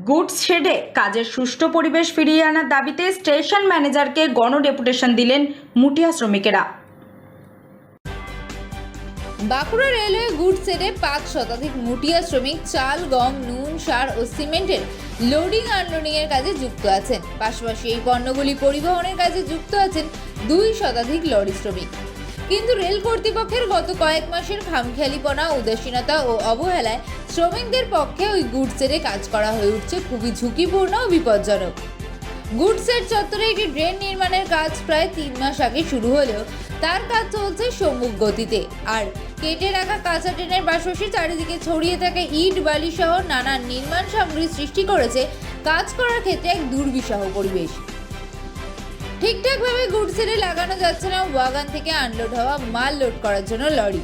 Goods শেডে কাজের সুষ্ঠু পরিবেশ ফিরিয়ে আনার দাবিতে স্টেশন ম্যানেজারকে গণডেপুটেশন দিলেন মুটিয়া শ্রমিকেরা। বাঁকুড়া রেলওয়ে গুডস শেডে 5 শতাধিক মুটিয়া শ্রমিক চাল, গম, নুন, সার ও সিমেন্টের লোডিং আনলোডিং এর কাজে যুক্ত আছেন। পাশাপাশি এই পণ্যগুলি পরিবহনের কাজে যুক্ত আছেন 2 শতাধিক লরি শ্রমিক। কিন্তু রেল কর্তৃপক্ষের গত কয়েক মাসের খামখেয়ালিপনা, উদাসীনতা ও অবহেলায় শ্রমিকদের পক্ষে ওই গুডস শেডে কাজ করা হয়ে উঠছে খুবই ঝুঁকিপূর্ণ ও বিপজ্জনক। গুডস শেড চত্বরে একটি ড্রেন নির্মাণের কাজ প্রায় 3 মাস আগে শুরু হলেও তার কাজ চলছে সম্মুখ গতিতে। আর কেটে রাখা কাঁচা ট্রেনের পাশাপাশি চারিদিকে ছড়িয়ে থাকা ইট, বালি সহ নানান নির্মাণ সামগ্রী সৃষ্টি করেছে কাজ করার ক্ষেত্রে এক দুর্বিষহ পরিবেশ। ঠিকঠাকভাবে গুডস শেডে লাগানো যাচ্ছে না ওয়াগন থেকে আনলোড হওয়া মাল লোড করার জন্য লরি।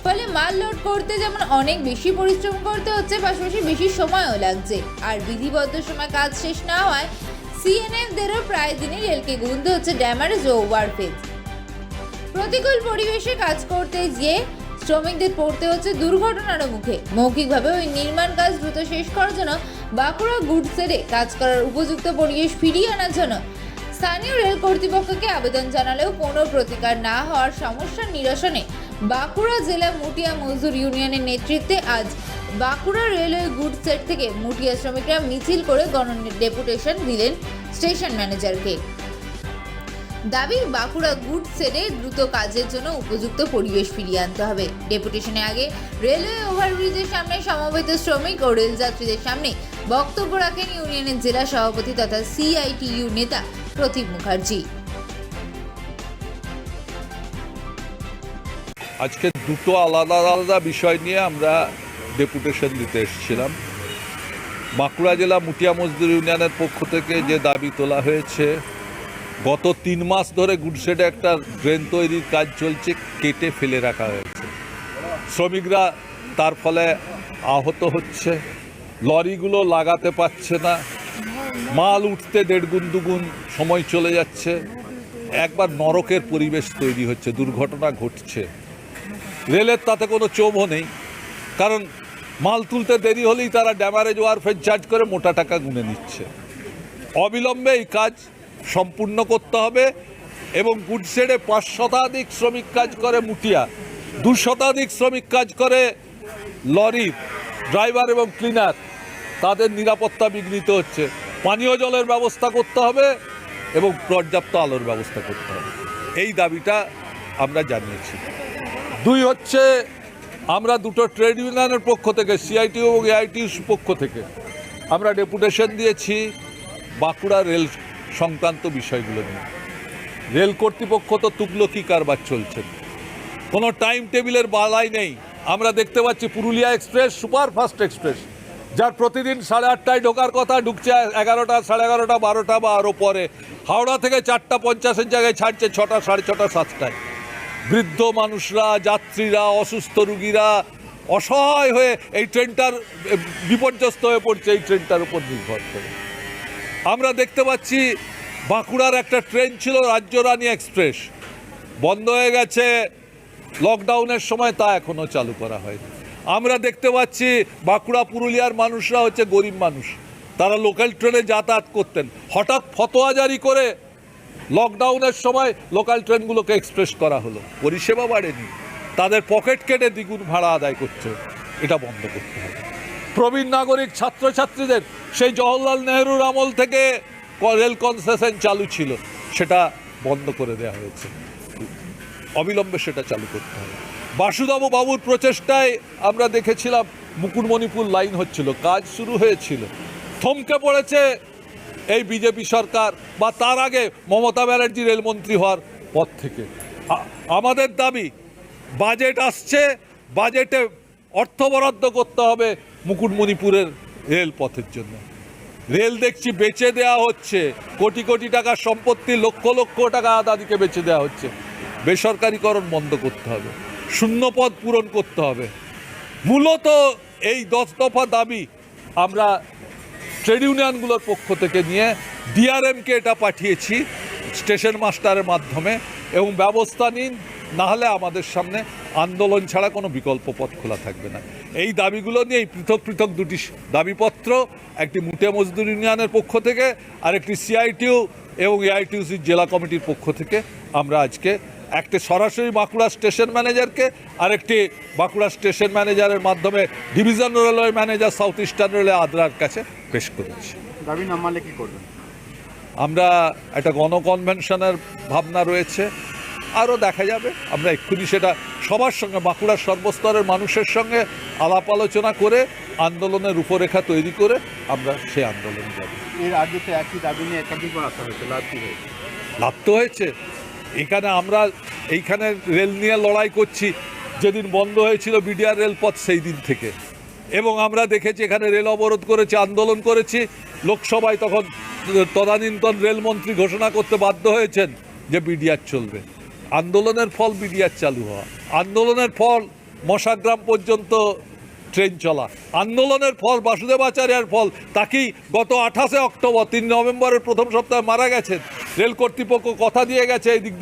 ফলে মাল লোড করতে যেমন অনেক বেশি পরিশ্রম করতে হচ্ছে, পাশাপাশি বেশি সময়ও লাগছে। আর বিধিবদ্ধ সময় কাজ শেষ না হওয়ায় সিএনএফদেরও প্রায় দিনই রেলকে গুনতে হচ্ছে ড্যামারেজ ও ওভারফেজ। প্রতিকূল পরিবেশে কাজ করতে গিয়ে শ্রমিকদের পড়তে হচ্ছে দুর্ঘটনার মুখে। মৌখিকভাবে ওই নির্মাণ কাজ দ্রুত শেষ করার জন্য বাঁকুড়া গুডস শেডে কাজ করার উপযুক্ত পরিবেশ ফিরিয়ে আনার জন্য স্থানীয় রেল কর্তৃপক্ষকে আবেদন জানালেও কোনো প্রতিকার না হওয়ার সমস্যার নিরসনে বাঁকুড়া জেলা মুটিয়া মজদুর ইউনিয়নের নেতৃত্বে আজ বাঁকুড়া রেলওয়ে গুডস শেড থেকে মুটিয়া শ্রমিকরা মিছিল করে গণডেপুটেশন দিলেন স্টেশন ম্যানেজারকে। দাবি, বাঁকুড়া গুডস শেডে দ্রুত কাজের জন্য উপযুক্ত পরিবেশ ফিরিয়ে আনতে হবে। ডেপুটেশনে আগে রেলওয়ে ওভারব্রিজের সামনে সমবেত শ্রমিক ও রেলযাত্রীদের সামনে বক্তব্য রাখেন ইউনিয়নের জেলা সভাপতি তথা সিআইটিইউ নেতা প্রতীক মুখার্জি। আজকে দুটো আলাদা আলাদা বিষয় নিয়ে আমরা ডেপুটেশন দিতে এসেছিলাম। বাঁকুড়া জেলা মুটিয়া মজদুর ইউনিয়নের পক্ষ থেকে যে দাবি তোলা হয়েছে, গত 3 মাস ধরে গুডস শেডে একটা ড্রেন তৈরির কাজ চলছে, কেটে ফেলে রাখা হয়েছে। শ্রমিকরা তার ফলে আহত হচ্ছে, লরিগুলো লাগাতে পারছে না, মাল উঠতে 1.5 গুণ 2 গুণ সময় চলে যাচ্ছে। একবার নরকের পরিবেশ তৈরি হচ্ছে, দুর্ঘটনা ঘটছে। রেলের তাতে কোনো চোভও নেই, কারণ মাল তুলতে দেরি হলেই তারা ড্যামারেজ ওভারফেজ চার্জ করে মোটা টাকা গুনে নিচ্ছে। অবিলম্বে এই কাজ সম্পূর্ণ করতে হবে এবং গুডস শেডে 5 শতাধিক শ্রমিক কাজ করে মুটিয়া, 2 শতাধিক শ্রমিক কাজ করে লরির ড্রাইভার এবং ক্লিনার। তাদের নিরাপত্তা বিঘ্নিত হচ্ছে। পানীয় জলের ব্যবস্থা করতে হবে এবং পর্যাপ্ত আলোর ব্যবস্থা করতে হবে। এই দাবিটা আমরা জানিয়েছি। 2 হচ্ছে, আমরা দুটো ট্রেড ইউনিয়নের পক্ষ থেকে, সিআইটিইউ এবং এআইটিইউ পক্ষ থেকে আমরা ডেপুটেশন দিয়েছি বাঁকুড়া রেল সংক্রান্ত বিষয়গুলো নিয়ে। রেল কর্তৃপক্ষ তো তুগলকি কারবার চলছে, কোনো টাইম টেবিলের বালাই নেই। আমরা দেখতে পাচ্ছি পুরুলিয়া এক্সপ্রেস, সুপারফাস্ট এক্সপ্রেস, যার প্রতিদিন 8:30টায় ঢোকার কথা, ঢুকছে 11টা, 11:30, 12টা বা আরও পরে। হাওড়া থেকে 4:50-এর জায়গায় ছাড়ছে 6টা, 6:30, 7টায়। বৃদ্ধ মানুষরা, যাত্রীরা, অসুস্থ রুগীরা অসহায় হয়ে এই ট্রেনটার বিপর্যস্ত হয়ে পড়ছে এই ট্রেনটার উপর নির্ভর করে। আমরা দেখতে পাচ্ছি বাঁকুড়ার একটা ট্রেন ছিল রাজ্যরানী এক্সপ্রেস, বন্ধ হয়ে গেছে লকডাউনের সময়, তা এখনও চালু করা হয়নি। আমরা দেখতে পাচ্ছি বাঁকুড়া পুরুলিয়ার মানুষরা হচ্ছে গরিব মানুষ, তারা লোকাল ট্রেনে যাতায়াত করতেন। হঠাৎ ফতোয়া জারি করে লকডাউনের সময় লোকাল ট্রেনগুলোকে এক্সপ্রেস করা হলো, পরিষেবা বাড়েনি, তাদের পকেট কেটে দ্বিগুণ ভাড়া আদায় করছে। এটা বন্ধ করতে হবে। প্রবীণ নাগরিক ছাত্রছাত্রীদের সেই জওহরলাল নেহরুর আমল থেকে রেল কনসেশন চালু ছিল, সেটা বন্ধ করে দেওয়া হয়েছে। অবিলম্বে সেটা চালু করতে হবে। বাসুদেব বাবুর প্রচেষ্টায় আমরা দেখেছিলাম মুকুটমণিপুর লাইন হচ্ছিল, কাজ শুরু হয়েছিল, থমকে পড়েছে এই বিজেপি সরকার বা তার আগে মমতা ব্যানার্জি রেলমন্ত্রী হওয়ার পর থেকে। আমাদের দাবি, বাজেট আসছে, বাজেটে অর্থ বরাদ্দ করতে হবে মুকুটমণিপুরের রেলপথের জন্য। রেল দেখছি বেচে দেওয়া হচ্ছে, কোটি কোটি টাকার সম্পত্তি, লক্ষ লক্ষ টাকা আদাদিকে বেচে দেওয়া হচ্ছে। বেসরকারিকরণ বন্ধ করতে হবে, শূন্যপদ পূরণ করতে হবে। মূলত এই 10 দফা দাবি আমরা ট্রেড ইউনিয়নগুলোর পক্ষ থেকে নিয়ে ডিআরএমকে এটা পাঠিয়েছি স্টেশন মাস্টারের মাধ্যমে, এবং ব্যবস্থা নিন, নাহলে আমাদের সামনে আন্দোলন ছাড়া কোনো বিকল্প পথ খোলা থাকবে না। এই দাবিগুলো নিয়েই পৃথক পৃথক দুটি দাবিপত্র, একটি মুটিয়া মজদুর ইউনিয়নের পক্ষ থেকে আর একটি সিআইটিউ এবং এআইটিউসি জেলা কমিটির পক্ষ থেকে আমরা আজকে একটি সরাসরি বাঁকুড়া স্টেশন ম্যানেজারকে আরেকটি বাঁকুড়া স্টেশন ম্যানেজারের মাধ্যমে division railway manager south eastern railway আদ্রার কাছে পেশ করেছি। দাবি না মানলে কি করবেন? আমরা একটা গণকনভেনশনের ভাবনা রয়েছে, আরও দেখা যাবে। আমরা এক্ষুনি সেটা সবার সঙ্গে, বাঁকুড়ার সর্বস্তরের মানুষের সঙ্গে আলাপ আলোচনা করে আন্দোলনের রূপরেখা তৈরি করে আমরা সেই আন্দোলনে যাব। এর আগে তো একই দাবি নিয়ে একাধিকবার আসা হয়েছে, লাভ কি হয়েছে? লাভ তো হয়েছে। এখানে আমরা এইখানে রেল নিয়ে লড়াই করছি যেদিন বন্ধ হয়েছিল বিডিআর রেলপথ সেই দিন থেকে, এবং আমরা দেখেছি এখানে রেল অবরোধ করেছি, আন্দোলন করেছি। লোকসভায় তখন তদানীন্তন রেলমন্ত্রী ঘোষণা করতে বাধ্য হয়েছেন যে বিডিআর চলবে। আন্দোলনের ফল বিডিআর চালু হওয়া, আন্দোলনের ফল মশাগ্রাম পর্যন্ত ট্রেন চলা, আন্দোলনের ফল বাসুদেবাচার্যের ফল তাকেই গত 28 অক্টোবর 3 নভেম্বরের প্রথম সপ্তাহে মারা গেছেন। রেল কর্তৃপক্ষ কথা দিয়ে গেছে এই দিক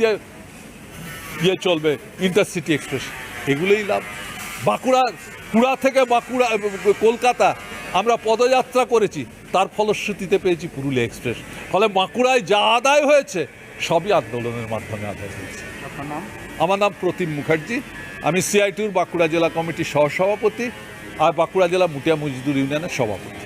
দিয়ে চলবে ইন্টারসিটি এক্সপ্রেস। এগুলোই লাভ। পুরা থেকে বাঁকুড়া কলকাতা আমরা পদযাত্রা করেছি, তার ফলশ্রুতিতে পেয়েছি পুরুলিয়া এক্সপ্রেস। ফলে বাঁকুড়ায় যা আদায় হয়েছে সবই আন্দোলনের মাধ্যমে আদায় হয়েছে। আপনার নাম? আমার নাম প্রতিম মুখার্জি, আমি সিআইটিউর বাঁকুড়া জেলা কমিটির সহসভাপতি আর বাঁকুড়া জেলা মুটিয়া মজদুর ইউনিয়নের সভাপতি।